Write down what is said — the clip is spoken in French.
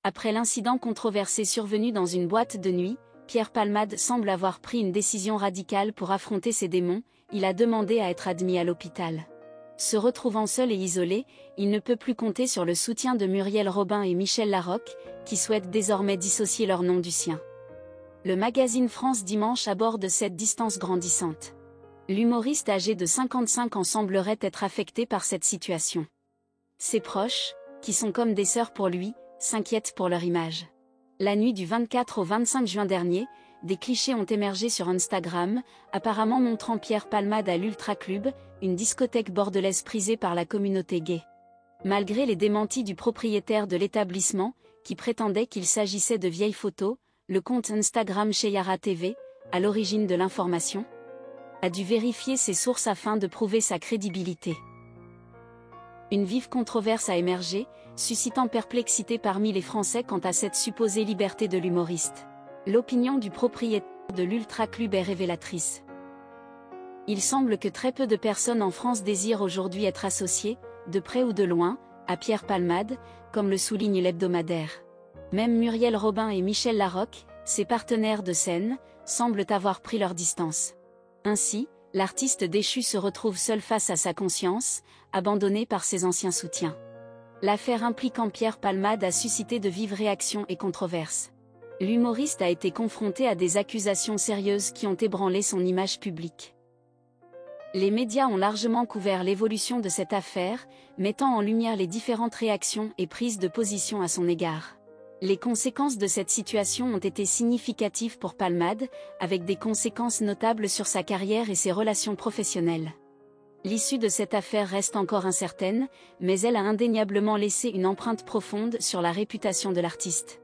Après l'incident controversé survenu dans une boîte de nuit, Pierre Palmade semble avoir pris une décision radicale pour affronter ses démons. Il a demandé à être admis à l'hôpital. Se retrouvant seul et isolé, il ne peut plus compter sur le soutien de Muriel Robin et Michel Larocque, qui souhaitent désormais dissocier leur nom du sien. Le magazine France Dimanche aborde cette distance grandissante. L'humoriste âgé de 55 ans semblerait être affecté par cette situation. Ses proches, qui sont comme des sœurs pour lui, s'inquiètent pour leur image. La nuit du 24 au 25 juin dernier, des clichés ont émergé sur Instagram, apparemment montrant Pierre Palmade à l'Ultra Club, une discothèque bordelaise prisée par la communauté gay. Malgré les démentis du propriétaire de l'établissement, qui prétendait qu'il s'agissait de vieilles photos, le compte Instagram Cheyara TV, à l'origine de l'information, a dû vérifier ses sources afin de prouver sa crédibilité. Une vive controverse a émergé, suscitant perplexité parmi les Français quant à cette supposée liberté de l'humoriste. L'opinion du propriétaire de l'Ultra Club est révélatrice. Il semble que très peu de personnes en France désirent aujourd'hui être associées, de près ou de loin, à Pierre Palmade, comme le souligne l'hebdomadaire. Même Muriel Robin et Michel Larocque, ses partenaires de scène, semblent avoir pris leur distance. Ainsi, l'artiste déchu se retrouve seul face à sa conscience, abandonné par ses anciens soutiens. L'affaire impliquant Pierre Palmade a suscité de vives réactions et controverses. L'humoriste a été confronté à des accusations sérieuses qui ont ébranlé son image publique. Les médias ont largement couvert l'évolution de cette affaire, mettant en lumière les différentes réactions et prises de position à son égard. Les conséquences de cette situation ont été significatives pour Palmade, avec des conséquences notables sur sa carrière et ses relations professionnelles. L'issue de cette affaire reste encore incertaine, mais elle a indéniablement laissé une empreinte profonde sur la réputation de l'artiste.